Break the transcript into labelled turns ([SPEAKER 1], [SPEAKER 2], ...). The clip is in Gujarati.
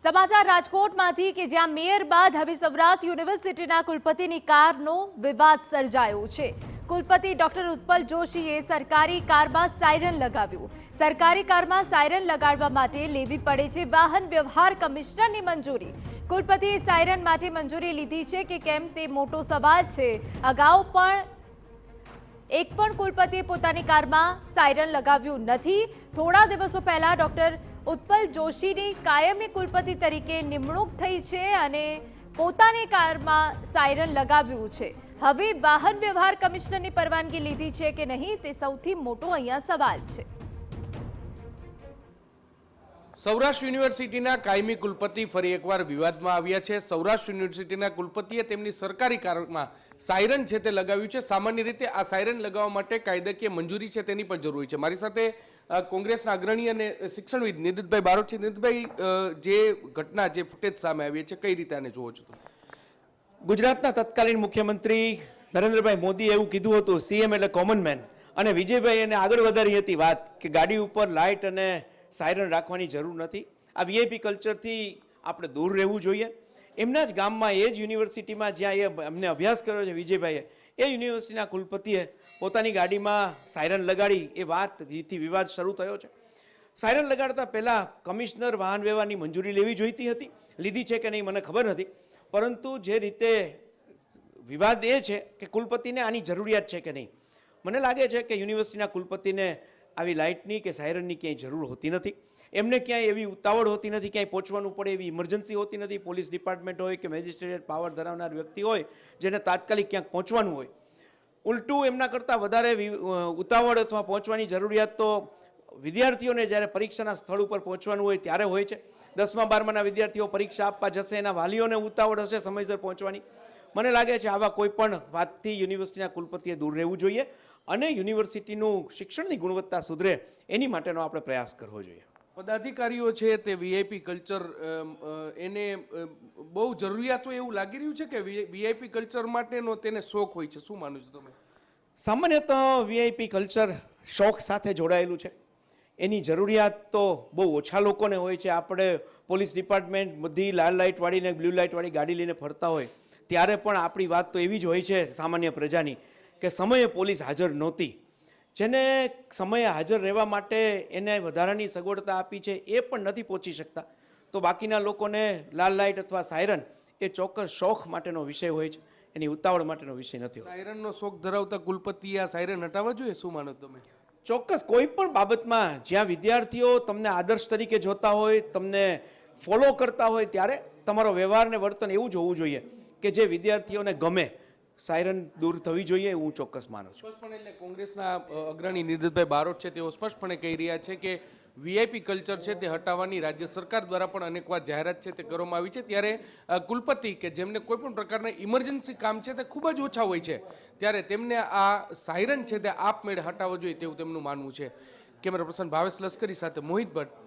[SPEAKER 1] સમાચાર રાજકોટમાંથી કે જ્યાં મેયર બાદ હવે સૌરાષ્ટ્ર યુનિવર્સિટીના કુલપતિની કારનો વિવાદ સર્જાયો છે। કુલપતિ ડોક્ટર ઉત્પલ જોશીએ સરકારી કારમાં સાયરન લગાવ્યું। સરકારી કારમાં સાયરન લગાડવા માટે લેવી પડે છે વાહન વ્યવહાર કમિશનરની મંજૂરી। કુલપતિએ સાયરન માટે મંજૂરી લીધી છે કે કેમ તે મોટો સવાલ છે। અગાઉ પણ એક પણ કુલપતિએ પોતાની કારમાં સાયરન લગાવ્યું નથી। થોડા દિવસો પહેલા ડોક્ટર ઉત્પલ જોશીની કાયમી કુલપતિ તરીકે નિમણૂક થઈ છે અને પોતાની કારમાં સાયરન લગાવ્યું છે। હવે વાહન વ્યવહાર કમિશનરની પરવાનગી લીધી છે કે નહીં તે સૌથી મોટો અહીંયા સવાલ છે।
[SPEAKER 2] સૌરાષ્ટ્ર યુનિવર્સિટીના કાયમી કુલપતિ ફરી એકવાર વિવાદમાં આવ્યા છે। સૌરાષ્ટ્ર યુનિવર્સિટીના કુલપતિએ તેમની સરકારી કારમાં સાયરન છે તે લગાવ્યું છે। સામાન્ય રીતે આ સાયરન લગાવવા માટે કાયદાકીય મંજૂરી છે તેની પણ જરૂર હોય છે। મારી સાથે કોંગ્રેસના અગ્રણી અને શિક્ષણવિદ નિદિતભાઈ બારોટ છે। નિદિતભાઈ, જે ઘટના જે ફૂટેજ સામે આવી છે કઈ રીતે આને જુઓ છો?
[SPEAKER 3] ગુજરાતના તત્કાલીન મુખ્યમંત્રી નરેન્દ્રભાઈ મોદીએ એવું કીધું હતું, સીએમ એટલે કોમન મેન, અને વિજયભાઈ એને આગળ વધારી હતી વાત કે ગાડી ઉપર લાઇટ અને સાયરન રાખવાની જરૂર નથી। આ વીઆઈપી કલ્ચરથી આપણે દૂર રહેવું જોઈએ। એમના જ ગામમાં એ જ યુનિવર્સિટીમાં જ્યાં અમને અભ્યાસ કર્યો છે વિજયભાઈએ, એ યુનિવર્સિટીના કુલપતિએ પોતાની ગાડીમાં સાયરન લગાડી એ વાતથી વિવાદ શરૂ થયો છે। સાયરન લગાડતા પહેલાં કમિશનર વાહન વ્યવહારની મંજૂરી લેવી જોઈતી હતી, લીધી છે કે નહીં મને ખબર નથી, પરંતુ જે રીતે વિવાદ એ છે કે કુલપતિને આની જરૂરિયાત છે કે નહીં। મને લાગે છે કે યુનિવર્સિટીના કુલપતિને આવી લાઇટની કે સાયરનની ક્યાંય જરૂર હોતી નથી। એમને ક્યાંય એવી ઉતાવળ હોતી નથી, ક્યાંય પહોંચવાનું પડે એવી ઇમરજન્સી હોતી નથી। પોલીસ ડિપાર્ટમેન્ટ હોય કે મેજિસ્ટ્રેટ પાવર ધરાવનાર વ્યક્તિ હોય જેને તાત્કાલિક ક્યાંક પહોંચવાનું હોય, ઉલટું એમના કરતાં વધારે ઉતાવળ અથવા પહોંચવાની જરૂરિયાત તો વિદ્યાર્થીઓને જ્યારે પરીક્ષાના સ્થળ ઉપર પહોંચવાનું હોય ત્યારે હોય છે। 10મા 12માના વિદ્યાર્થીઓ પરીક્ષા આપવા જશે, એના વાલીઓને ઉતાવળ હશે સમયસર પહોંચવાની। મને લાગે છે આવા કોઈ પણ વાતથી યુનિવર્સિટીના કુલપતિએ દૂર રહેવું જોઈએ અને યુનિવર્સિટીનું શિક્ષણની ગુણવત્તા સુધરે એની માટેનો આપણે પ્રયાસ કરવો જોઈએ।
[SPEAKER 2] પદાધિકારીઓ છે તે વીઆઈપી કલ્ચર એને બહુ જરૂરિયાત હોય એવું લાગી રહ્યું છે કે વીઆઈપી કલ્ચર માટેનો તેને શોખ હોય છે? શું માનો છો તમે?
[SPEAKER 3] સામાન્યત વીઆઈપી કલ્ચર શોખ સાથે જોડાયેલું છે। એની જરૂરિયાત તો બહુ ઓછા લોકોને હોય છે। આપણે પોલીસ ડિપાર્ટમેન્ટ બધી લાલ લાઇટવાળી ને બ્લુ લાઇટવાળી ગાડી લઈને ફરતા હોય ત્યારે પણ આપણી વાત તો એવી જ હોય છે સામાન્ય પ્રજાની કે સમયે પોલીસ હાજર નહોતી। જેને સમયે હાજર રહેવા માટે એને વધારાની સગવડતા આપી છે એ પણ નથી પહોંચી શકતા, તો બાકીના લોકોને લાલ લાઇટ અથવા સાયરન એ ચોક્કસ શોખ માટેનો વિષય હોય છે, એની ઉતાવળ માટેનો વિષય નથી।
[SPEAKER 2] સાયરનનો શોખ ધરાવતા કુલપતિ આ સાયરન હટાવવા જોઈએ, શું માનો તમે?
[SPEAKER 3] ચોક્કસ કોઈ પણ બાબતમાં જ્યાં વિદ્યાર્થીઓ તમને આદર્શ તરીકે જોતા હોય, તમને ફોલો કરતા હોય, ત્યારે તમારો વ્યવહાર ને વર્તન એવું જ હોવું જોઈએ કે જે વિદ્યાર્થીઓને ગમે। સાયરન દૂર થવી જોઈએ હું ચોક્કસ માનું છું।
[SPEAKER 2] સ્પષ્ટપણે એટલે કોંગ્રેસના અગ્રણી નિદિતભાઈ બારોટ છે તેઓ સ્પષ્ટપણે કહી રહ્યા છે કે વીઆઈપી કલ્ચર છે તે હટાવવાની રાજ્ય સરકાર દ્વારા પણ અનેકવાર જાહેરાત છે તે કરવામાં આવી છે। ત્યારે કુલપતિ કે જેમને કોઈ પણ પ્રકારના ઇમરજન્સી કામ છે તે ખૂબ જ ઓછા હોય છે ત્યારે તેમને આ સાયરન છે તે આપમેળે હટાવવો જોઈએ તેવું તેમનું માનવું છે। કેમેરા પર્સન ભાવેશ લશ્કરી સાથે મોહિત ભટ્ટ।